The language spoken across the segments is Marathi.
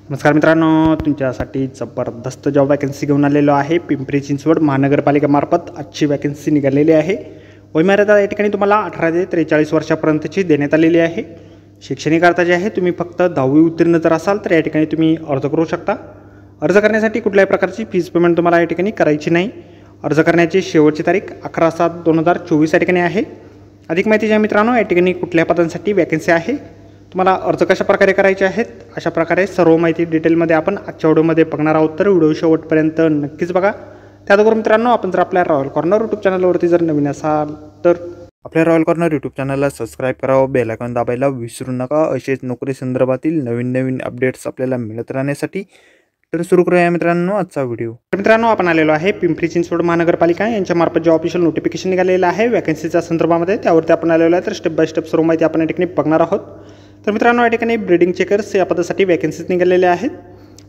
नमस्कार मित्रांनो, तुमच्यासाठी जबरदस्त जॉब वॅकन्सी घेऊन आलेलो आहे। पिंपरी चिंचवड महानगरपालिकेमार्फत आजची वॅकन्सी निघालेली आहे। वयमर्यादा या ठिकाणी तुम्हाला 18 ते 43 वर्षापर्यंतची देण्यात आलेली आहे। शैक्षणिक अर्हता जी आहे, तुम्ही फक्त 10वी उत्तीर्ण जर असाल तर या ठिकाणी तुम्ही अर्ज करू शकता। अर्ज करण्यासाठी कुठल्याही प्रकारची फीस पेमेंट तुम्हाला या ठिकाणी करायची नाही। अर्ज करण्याची शेवटची तारीख 11/7/2024 या ठिकाणी आहे। अधिक माहिती ज्या मित्रांनो, या ठिकाणी कुठल्या पदांसाठी वॅकन्सी आहे, तुम्हाला अर्ज कशा प्रकारे करायचे आहेत, अशा प्रकारे सर्व माहिती डिटेलमध्ये आपण आजच्या व्हिडिओमध्ये बघणार आहोत। तर व्हिडिओ शेवटपर्यंत नक्कीच बघा। त्याचबरोबर मित्रांनो, आपण जर आपल्या रॉयल कॉर्नर यूट्यूब चॅनलवरती जर नवीन असाल तर आपल्या रॉयल कॉर्नर यूट्यूब चॅनलला सबस्क्राईब करावं, बेल आयकॉन दाबायला विसरू नका। असेच नोकरी संदर्भातील नवीन अपडेट्स आपल्याला मिळत राहण्यासाठी। तर सुरू करूया मित्रांनो आजचा व्हिडिओ। तर मित्रांनो, आपण आलेलो आहे पिंपरी चिंचवड महानगरपालिका यांच्यामार्फत जे ऑफिशियल नोटिफिकेशन निघालेलं आहे वॅकन्सीच्या संदर्भामध्ये, त्यावरती आपण आलेलो आहे। तर स्टेप बाय स्टेप सर्व माहिती आपण या ठिकाणी बघणार आहोत। तर मित्रांनो, या ठिकाणी ब्रीडिंग चेकर्स या पदासाठी वॅकन्सीज निघालेल्या आहेत।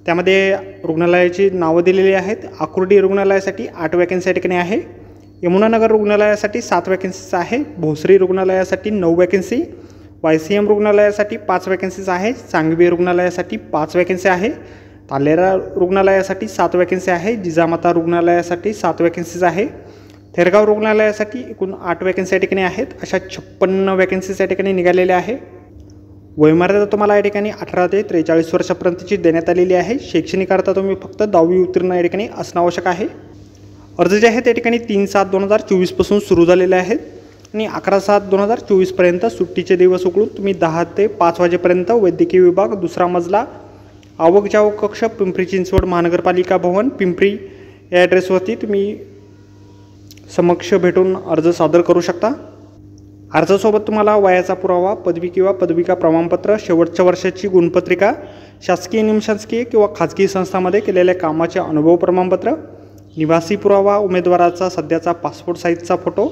त्यामध्ये रुग्णालयाची नावं दिलेली आहेत। आकुर्डी रुग्णालयासाठी 8 वॅकन्सी या ठिकाणी आहे। यमुनानगर रुग्णालयासाठी 7 वॅकन्सीज आहे। भोसरी रुग्णालयासाठी 9 वॅकन्सी, YCM रुग्णालयासाठी 5 वॅकन्सीज आहे। सांगवी रुग्णालयासाठी 5 वॅकन्सी आहे। तालेरा रुग्णालयासाठी 7 वॅकन्सी आहे। जिजामाता रुग्णालयासाठी 7 वॅकन्सीज आहे। थेरगाव रुग्णालयासाठी एकूण 8 वॅकन्सी या ठिकाणी आहेत। अशा 56 वॅकन्सीज या ठिकाणी निघालेल्या आहे। वयमर्यादा तुम्हाला या ठिकाणी 18 ते 43 वर्षापर्यंतची देण्यात आलेली आहे। शैक्षणिक अर्हता तुम्ही फक्त 10वी उत्तीर्ण या ठिकाणी असणं आवश्यक आहे। अर्ज जे आहेत त्या ठिकाणी 3/7/2024 पासून सुरू झालेले आहेत आणि 11/7/2024 पर्यंत सुट्टीचे दिवस उकळून तुम्ही 10 ते 5 वाजेपर्यंत वैद्यकीय विभाग, दुसरा मजला, आवक जावक कक्ष, पिंपरी चिंचवड महानगरपालिका भवन, पिंपरी या ॲड्रेसवरती तुम्ही समक्ष भेटून अर्ज सादर करू शकता। अर्जासोबत तुम्हाला वयाचा पुरावा, पदवी किंवा पदविका प्रमाणपत्र, शेवटच्या वर्षाची गुणपत्रिका, शासकीय, निमशासकीय किंवा खाजगी संस्थांमध्ये केलेल्या कामाचे अनुभव प्रमाणपत्र, निवासी पुरावा, उमेदवाराचा सध्याचा पासपोर्ट साईजचा फोटो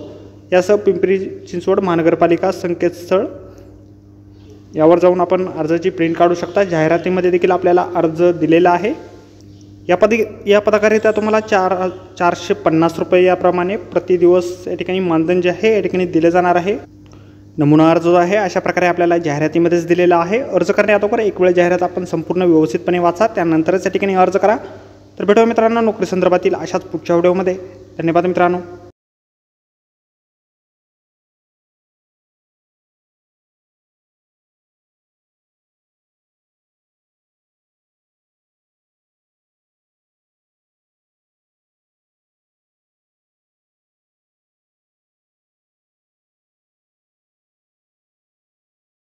यासह पिंपरी चिंचवड महानगरपालिका संकेतस्थळ यावर जाऊन आपण अर्जाची प्रिंट काढू शकता। जाहिरातीमध्ये देखील आपल्याला अर्ज दिलेला आहे। या पदाकरिता तुम्हाला 450 रुपये याप्रमाणे प्रतिदिवस या ठिकाणी मानधन जे आहे या ठिकाणी दिले जाणार आहे। नमुना अर्ज जो आहे अशा प्रकारे आपल्याला जाहिरातीमध्येच दिलेला आहे। अर्ज करण्याअगोदर एक वेळ जाहिरात आपण संपूर्ण व्यवस्थितपणे वाचा, त्यानंतरच या ठिकाणी अर्ज करा। तर भेटूया मित्रांनो नोकरी संदर्भातील अशाच पुढच्या व्हिडिओमध्ये। धन्यवाद मित्रांनो।